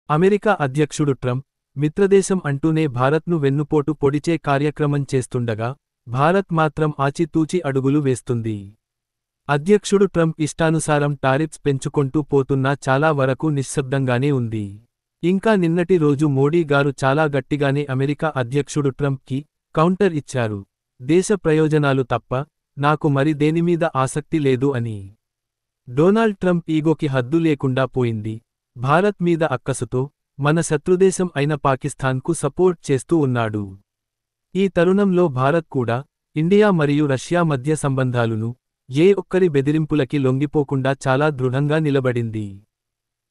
America అధ్యక్షుడు Trump, మిత్రదేశం అంటూనే భారత్ను వెన్నుపోటు పొడిచే కార్యక్రమం చేస్తుండగా, భారత్ మాత్రం ఆచితూచి అడుగులు వేస్తుంది. అధ్యక్షుడు ట్రంప్ ఇష్టానుసారం టారిఫ్స్ పెంచుకొంటూ పోతున్నా చాలా వరకు నిశ్శబ్దంగానే ఉంది. ఇంకా నిన్నటి రోజు మోడీ గారు చాలా గట్టిగానే అమెరికా అధ్యక్షుడు ట్రంప్కి కౌంటర్ ఇచ్చారు. దేశ ప్రయోజనాలు తప్ప నాకు మరి దేనిమీద ఆసక్తి లేదు అని. డొనాల్డ్ ట్రంప్ ఈగోకి హద్దు లేకుండా పోయింది. భారత్ మీద అక్కసుతో మన శత్రుదేశం అయిన పాకిస్తాన్కు సపోర్ట్ చేస్తూ ఉన్నాడు. ఈ తరుణంలో భారత్ కూడా ఇండియా మరియు రష్యా మధ్య సంబంధాలును ఏ ఒక్కరి బెదిరింపులకి లొంగిపోకుండా చాలా దృఢంగా నిలబడింది.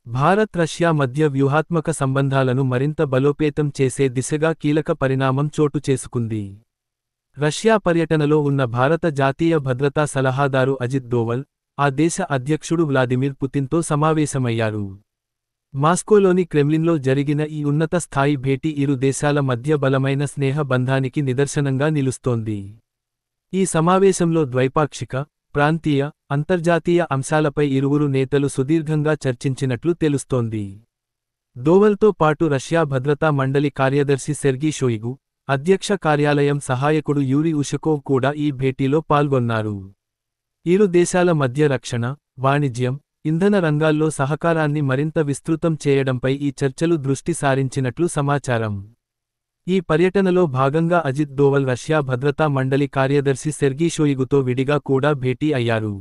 భారత్ రష్యా మధ్య వ్యూహాత్మక సంబంధాలను మరింత బలోపేతం చేసే దిశగా కీలక పరిణామం చోటు చేసుకుంది. రష్యా పర్యటనలో ఉన్న భారత జాతీయ భద్రతా సలహాదారు అజిత్ దోవల్, ఆ దేశ అధ్యక్షుడు వ్లాదిమిర్ పుతిన్తో సమావేశమయ్యారు. మాస్కోలోని క్రెమ్లిన్లో జరిగిన ఈ ఉన్నత స్థాయి భేటీ ఇరు దేశాల మధ్య బలమైన స్నేహ బంధానికి నిదర్శనంగా నిలుస్తోంది. ఈ సమావేశంలో ద్వైపాక్షిక, ప్రాంతీయ, అంతర్జాతీయ అంశాలపై ఇరువురు నేతలు సుదీర్ఘంగా చర్చించినట్లు తెలుస్తోంది. దోవల్తో పాటు రష్యా భద్రతా మండలి కార్యదర్శి సెర్గీ షోయిగు, అధ్యక్ష కార్యాలయం సహాయకుడు యూరీ ఉషకోవ్ కూడా ఈ భేటీలో పాల్గొన్నారు. ఇరు దేశాల మధ్య రక్షణ, వాణిజ్యం, ఇంధన రంగాల్లో సహకారాన్ని మరింత విస్తృతం చేయడంపై ఈ చర్చలు దృష్టి సారించినట్లు సమాచారం. ఈ పర్యటనలో భాగంగా అజిత్ దోవల్ రష్యా భద్రతా మండలి కార్యదర్శి సెర్గీ షోయిగుతో విడిగా కూడా భేటీ అయ్యారు.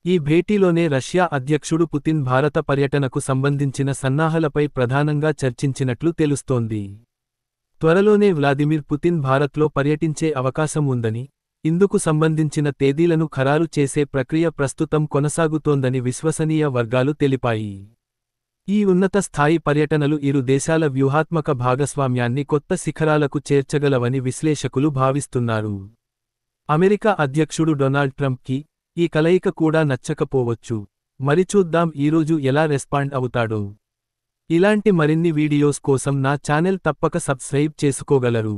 ఈ భేటీలోనే రష్యా అధ్యక్షుడు పుతిన్ భారత పర్యటనకు సంబంధించిన సన్నాహాలపై ప్రధానంగా చర్చించినట్లు తెలుస్తోంది. త్వరలోనే వ్లాదిమిర్ పుతిన్ భారత్లో పర్యటించే అవకాశం ఉందని, ఇందుకు సంబంధించిన తేదీలను ఖరారు చేసే ప్రక్రియ ప్రస్తుతం కొనసాగుతోందని విశ్వసనీయ వర్గాలు తెలిపాయి. ఈ ఉన్నత స్థాయి పర్యటనలు ఇరు దేశాల వ్యూహాత్మక భాగస్వామ్యాన్ని కొత్త శిఖరాలకు చేర్చగలవని విశ్లేషకులు భావిస్తున్నారు. అమెరికా అధ్యక్షుడు డొనాల్డ్ ట్రంప్కి ఈ కలయిక కూడా నచ్చకపోవచ్చు. మరి చూద్దాం ఈరోజు ఎలా రెస్పాండ్ అవుతాడో. ఇలాంటి మరిన్ని వీడియోస్ కోసం నా ఛానెల్ తప్పక సబ్స్క్రైబ్ చేసుకోగలరు.